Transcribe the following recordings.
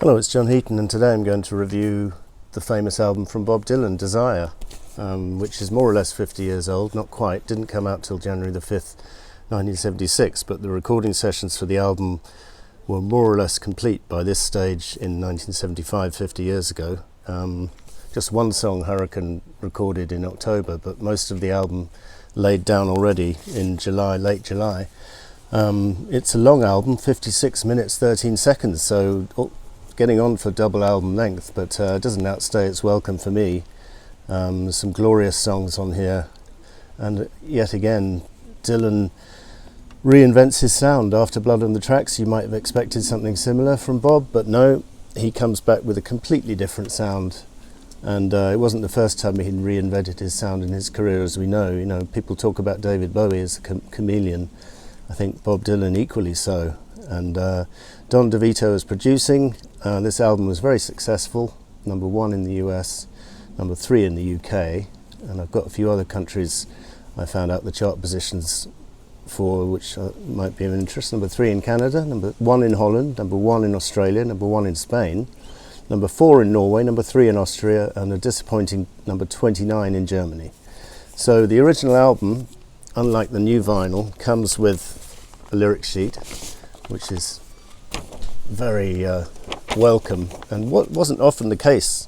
Hello, it's John Heaton, and today I'm going to review the famous album from Bob Dylan, Desire, which is more or less 50 years old, not quite, didn't come out till January the 5th, 1976, but the recording sessions for the album were more or less complete by this stage in 1975, 50 years ago. Just one song, Hurricane, recorded in October, but most of the album laid down already in July, late July. It's a long album, 56 minutes 13 seconds, so getting on for double album length, but it doesn't outstay its welcome for me. Some glorious songs on here, and yet again Dylan reinvents his sound. After Blood on the Tracks you might have expected something similar from Bob, but no, he comes back with a completely different sound, and it wasn't the first time he reinvented his sound in his career, as we know. You know, people talk about David Bowie as a chameleon. I think Bob Dylan equally so. And Don DeVito is producing. This album was very successful, number 1 in the US, number 3 in the UK, and I've got a few other countries I found out the chart positions for, which might be of interest. Number 3 in Canada, number 1 in Holland, number 1 in Australia, number 1 in Spain, number 4 in Norway, number 3 in Austria, and a disappointing number 29 in Germany. So the original album, unlike the new vinyl, comes with a lyric sheet, which is very welcome, and what wasn't often the case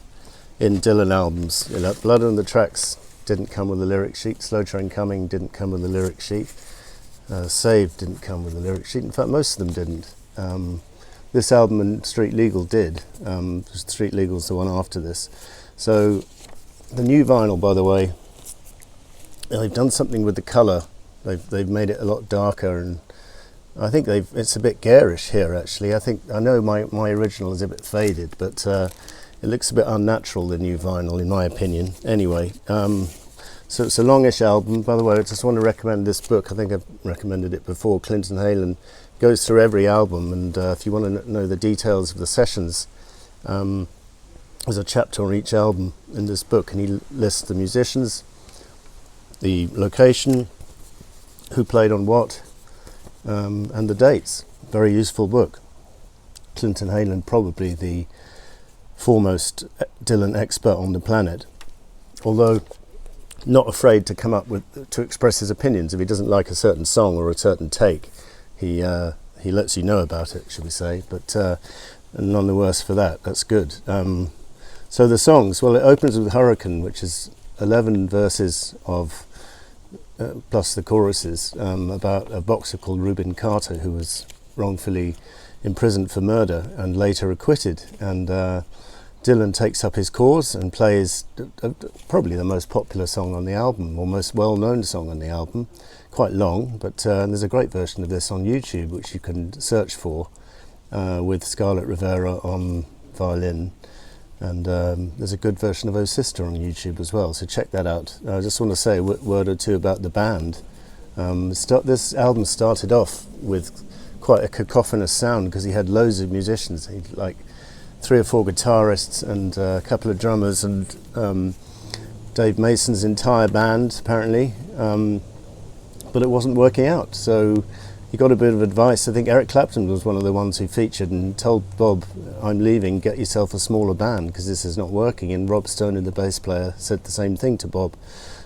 in Dylan albums. You know, Blood on the Tracks didn't come with a lyric sheet, Slow Train Coming didn't come with a lyric sheet, Saved didn't come with a lyric sheet. In fact, most of them didn't. This album and Street Legal did. Street Legal's the one after this. So the new vinyl, by the way, they've done something with the colour. They've made it a lot darker, and I think it's a bit garish here, actually. I know my original is a bit faded, but it looks a bit unnatural, the new vinyl, in my opinion. Anyway, so it's a longish album. By the way, I just want to recommend this book. I think I've recommended it before. Clinton Halen goes through every album, and if you want to know the details of the sessions, there's a chapter on each album in this book, and he lists the musicians, the location, who played on what, and the dates. Very useful book. Clinton Halen, probably the foremost Dylan expert on the planet, although not afraid to come up with, to express his opinions. If he doesn't like a certain song or a certain take, he lets you know about it, should we say, but none the worse for that. That's good. So the songs, well, it opens with Hurricane, which is 11 verses of plus the choruses, about a boxer called Rubin Carter who was wrongfully imprisoned for murder and later acquitted, and Dylan takes up his cause and plays probably the most popular song on the album, or most well-known song on the album. Quite long, but there's a great version of this on YouTube which you can search for, with Scarlett Rivera on violin, and there's a good version of Oh Sister on YouTube as well, so check that out. I just want to say a word or two about the band. This album started off with quite a cacophonous sound because he had loads of musicians. He had like 3 or 4 guitarists and a couple of drummers, and Dave Mason's entire band apparently, but it wasn't working out, so he got a bit of advice. I think Eric Clapton was one of the ones who featured and told Bob, "I'm leaving, get yourself a smaller band because this is not working," and Rob Stoner, the bass player, said the same thing to Bob.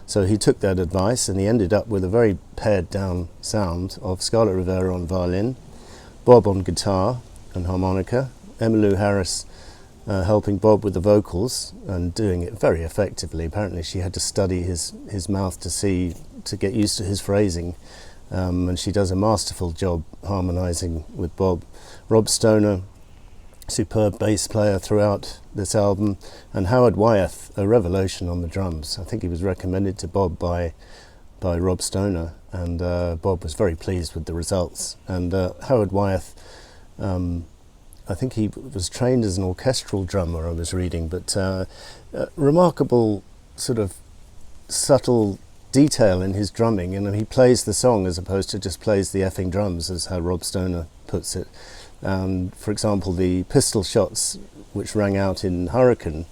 So he took that advice, and he ended up with a very pared down sound of Scarlett Rivera on violin, Bob on guitar and harmonica, Emmylou Harris helping Bob with the vocals and doing it very effectively. Apparently she had to study his mouth to get used to his phrasing, and she does a masterful job harmonising with Bob. Rob Stoner, superb bass player throughout this album, and Howard Wyeth, a revelation on the drums. I think he was recommended to Bob by Rob Stoner, and Bob was very pleased with the results. And Howard Wyeth, I think he was trained as an orchestral drummer, I was reading, but remarkable sort of subtle detail in his drumming, and he plays the song as opposed to just plays the effing drums, as how Rob Stoner puts it. For example, the pistol shots which rang out in Hurricane,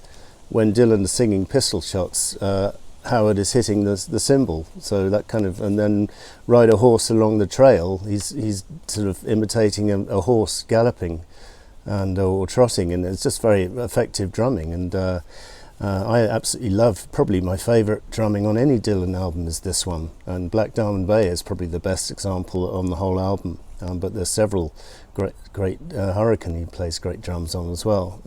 when Dylan's singing pistol shots, Howard is hitting the cymbal, so that kind of, and then Ride a Horse Along the Trail, he's sort of imitating a horse galloping. and or trotting, and it's just very effective drumming. And I absolutely love, probably my favourite drumming on any Dylan album is this one, and Black Diamond Bay is probably the best example on the whole album. But there's several great Hurricane he plays great drums on as well.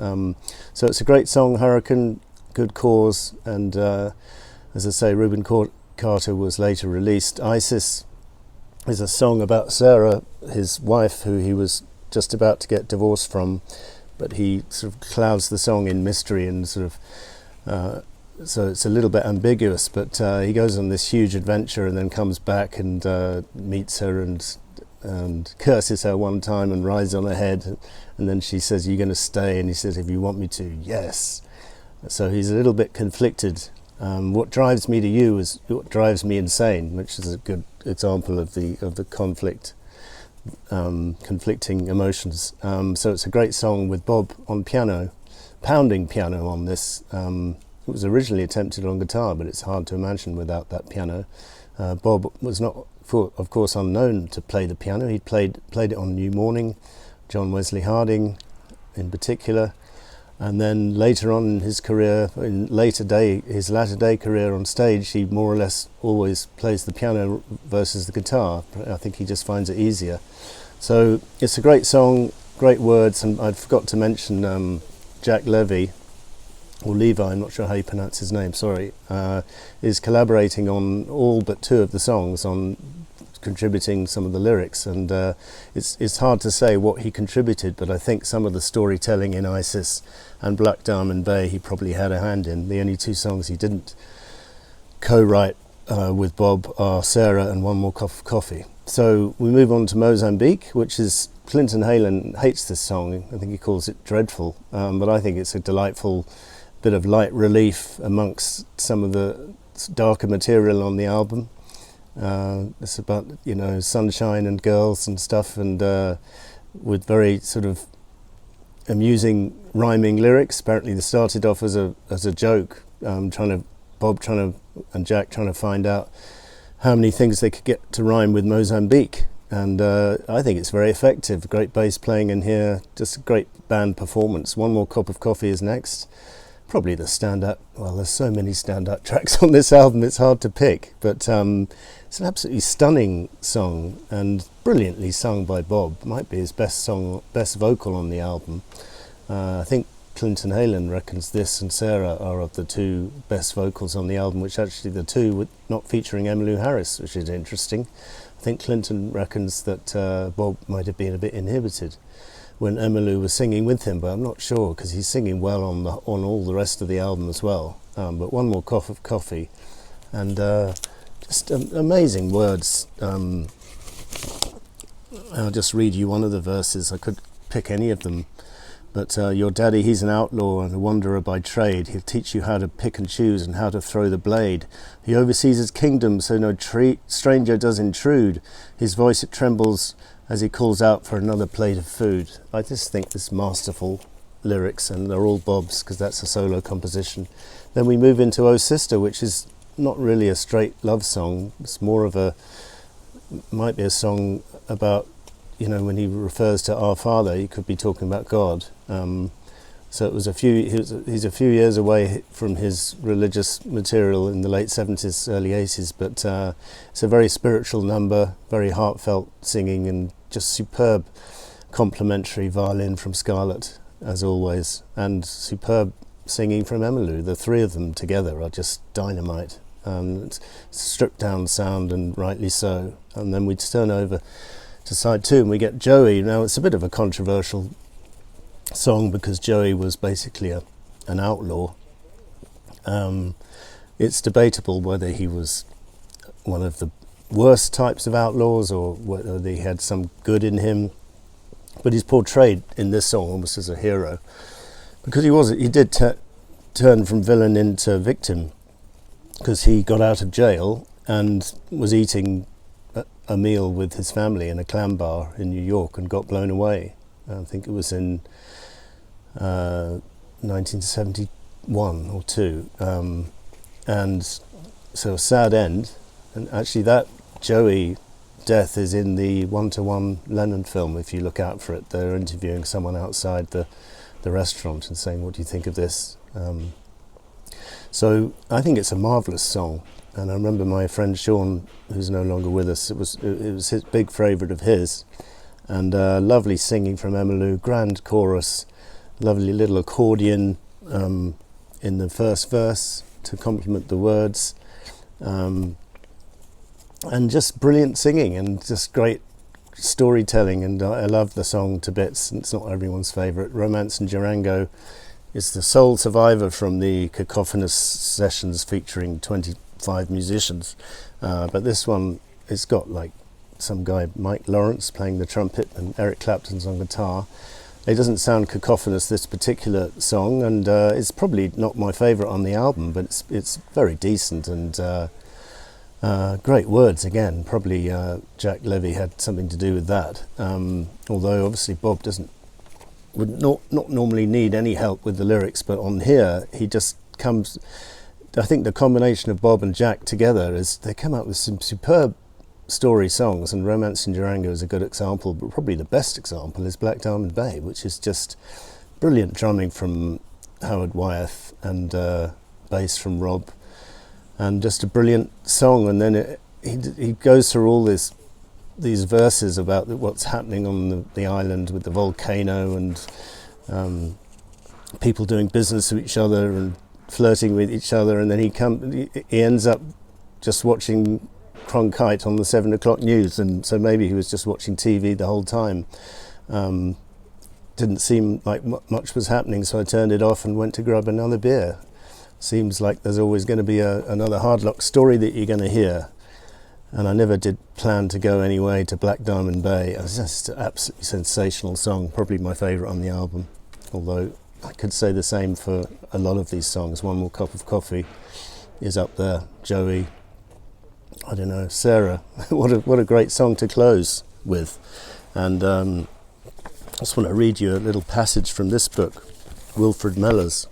So it's a great song, Hurricane, good cause, and as I say, Reuben Carter was later released. Isis is a song about Sarah, his wife, who he was just about to get divorced from, but he sort of clouds the song in mystery and sort of so it's a little bit ambiguous, but he goes on this huge adventure and then comes back and meets her and curses her one time and rides on her head, and then she says, "You're going to stay?" And he says, "If you want me to, yes." So he's a little bit conflicted. What drives me to you is what drives me insane, which is a good example of the conflicting emotions. So it's a great song with Bob on piano, pounding piano on this. It was originally attempted on guitar, but it's hard to imagine without that piano. Bob was not, of course, unknown to play the piano. He played it on New Morning, John Wesley Harding in particular. And then later on in his career, his latter day career on stage, he more or less always plays the piano versus the guitar. I think he just finds it easier. So it's a great song, great words, and I forgot to mention Jack Levy, or Levi, I'm not sure how you pronounce his name, sorry, is collaborating on all but two of the songs, on contributing some of the lyrics, and it's hard to say what he contributed, but I think some of the storytelling in Isis and Black Diamond Bay he probably had a hand in. The only two songs he didn't co-write with Bob are Sarah and One More Cup of Coffee. So we move on to Mozambique, which is, Clinton Halen hates this song. I think he calls it dreadful, but I think it's a delightful bit of light relief amongst some of the darker material on the album. It's about, sunshine and girls and stuff, and with very sort of amusing rhyming lyrics. Apparently they started off as a joke, Bob and Jack trying to find out how many things they could get to rhyme with Mozambique, and I think it's very effective. Great bass playing in here, just a great band performance. One More Cup of Coffee is next. Probably the standout, well, there's so many standout tracks on this album, it's hard to pick, but it's an absolutely stunning song and brilliantly sung by Bob. Might be his best vocal on the album. I think Clinton Halen reckons this and Sarah are of the two best vocals on the album, which actually the two were not featuring Emmylou Harris, which is interesting. I think Clinton reckons that Bob might have been a bit inhibited when Emmylou was singing with him, but I'm not sure, because he's singing well on all the rest of the album as well. But One More Cup of Coffee, and just amazing words. I'll just read you one of the verses. I could pick any of them, but your daddy, he's an outlaw and a wanderer by trade. He'll teach you how to pick and choose and how to throw the blade. He oversees his kingdom, so no stranger does intrude. His voice, it trembles as he calls out for another plate of food. I just think this masterful lyrics, and they're all Bob's because that's a solo composition. Then we move into Oh Sister, which is not really a straight love song. It's more of might be a song about, when he refers to Our Father, he could be talking about God. So it was he's a few years away from his religious material in the late 70s, early 80s, but it's a very spiritual number, very heartfelt singing, and just superb complimentary violin from Scarlett, as always, and superb singing from Emmylou. The three of them together are just dynamite. It's stripped down sound, and rightly so. And then we turn over to side two and we get Joey. Now it's a bit of a controversial song because Joey was basically an outlaw. It's debatable whether he was one of the worst types of outlaws or whether he had some good in him, but he's portrayed in this song almost as a hero, because he did turn from villain into victim, because he got out of jail and was eating a meal with his family in a clam bar in New York and got blown away. I think it was in 1971 or 2, and so a sad end. And actually that Joey death is in the one-to-one Lennon film. If you look out for it, they're interviewing someone outside the restaurant and saying, what do you think of this? So I think it's a marvellous song, and I remember my friend Sean, who's no longer with us, it was his big favourite of his, and lovely singing from Emmylou, grand chorus, lovely little accordion in the first verse to complement the words, and just brilliant singing and just great storytelling, and I love the song to bits. It's not everyone's favourite. Romance and Durango is the sole survivor from the cacophonous sessions featuring 25 musicians, but this one, it's got like some guy, Mike Lawrence, playing the trumpet, and Eric Clapton's on guitar. It doesn't sound cacophonous, this particular song, and it's probably not my favourite on the album, but it's very decent, and great words again. Probably Jack Levy had something to do with that, although obviously Bob would not normally need any help with the lyrics, but on here he just comes. I think the combination of Bob and Jack together is they come up with some superb story songs, and Romance in Durango is a good example, but probably the best example is Black Diamond Bay, which is just brilliant drumming from Howard Wyeth and bass from Rob, and just a brilliant song. And then he goes through all these verses about what's happening on the island with the volcano, and people doing business with each other and flirting with each other, and then he ends up just watching Cronkite on the 7 o'clock news, and so maybe he was just watching TV the whole time. Didn't seem like much was happening, so I turned it off and went to grab another beer. Seems like there's always going to be another Hardlock story that you're going to hear, and I never did plan to go anyway to Black Diamond Bay. It was just an absolutely sensational song, probably my favourite on the album, although I could say the same for a lot of these songs. One More Cup of Coffee is up there, Joey, I don't know, Sarah. what a great song to close with. And I just want to read you a little passage from this book, Wilfred Mellor's.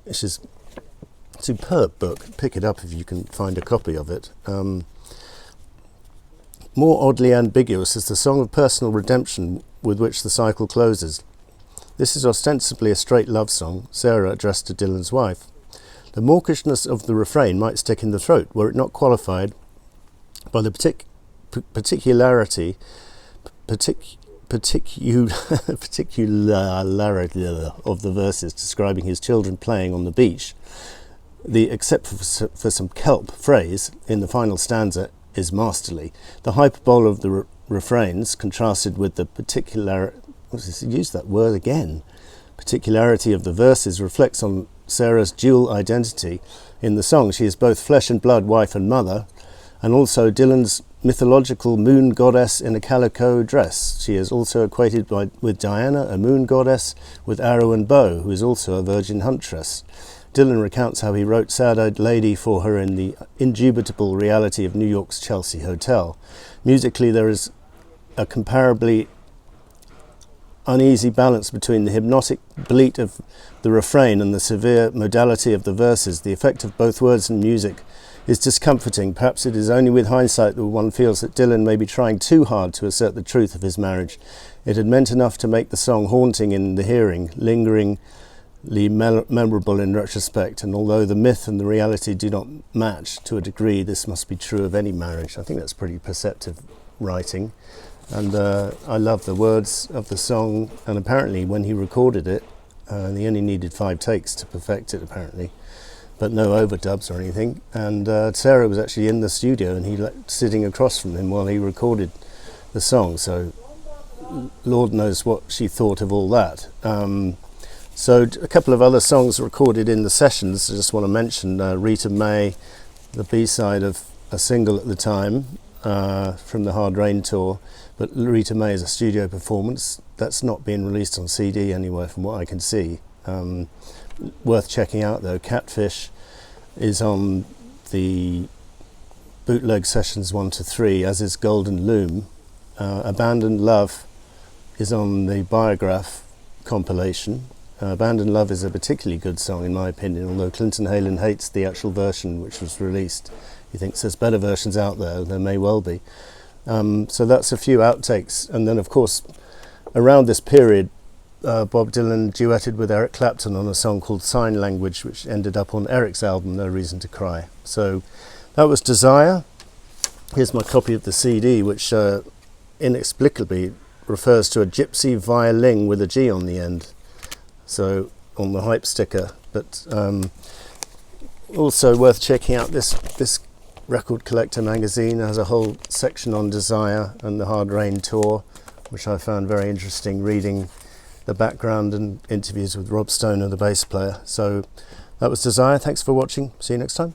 This is a superb book. Pick it up if you can find a copy of it. More oddly ambiguous is the song of personal redemption with which the cycle closes. This is ostensibly a straight love song, Sarah addressed to Dylan's wife. The mawkishness of the refrain might stick in the throat were it not qualified by the particularity of the verses describing his children playing on the beach. The except for some kelp phrase in the final stanza is masterly. The hyperbole of the refrains contrasted with the particularity of the verses reflects on Sarah's dual identity. In the song, she is both flesh and blood wife and mother, and also Dylan's mythological moon goddess in a calico dress. She is also equated with Diana, a moon goddess with arrow and bow, who is also a virgin huntress. Dylan recounts how he wrote Sad-Eyed Lady for her in the indubitable reality of New York's Chelsea Hotel. Musically, there is a comparably uneasy balance between the hypnotic bleat of the refrain and the severe modality of the verses. The effect of both words and music is discomforting. Perhaps it is only with hindsight that one feels that Dylan may be trying too hard to assert the truth of his marriage. It had meant enough to make the song haunting in the hearing, lingeringly memorable in retrospect, and although the myth and the reality do not match to a degree, this must be true of any marriage. I think that's pretty perceptive writing. And I love the words of the song, and apparently when he recorded it, he only needed 5 takes to perfect it apparently, but no overdubs or anything, and Sarah was actually in the studio and he sitting across from him while he recorded the song, so Lord knows what she thought of all that. So a couple of other songs recorded in the sessions. I just want to mention Rita May, the B-side of a single at the time from the Hard Rain tour, but Rita May is a studio performance. That's not been released on CD anywhere from what I can see. Worth checking out though. Catfish is on the bootleg sessions 1 to 3, as is Golden Loom. Abandoned Love is on the Biograph compilation. Abandoned Love is a particularly good song in my opinion, although Clinton Halen hates the actual version which was released he thinks there's better versions out there. There may well be. So that's a few outtakes. And then, of course, around this period, Bob Dylan duetted with Eric Clapton on a song called Sign Language, which ended up on Eric's album, No Reason to Cry. So that was Desire. Here's my copy of the CD, which inexplicably refers to a gypsy violin with a G on the end, so on the hype sticker. But also worth checking out, this Record Collector magazine has a whole section on Desire and the Hard Rain tour, which I found very interesting, reading the background and interviews with Rob Stoner, the bass player. So that was Desire. Thanks for watching. See you next time.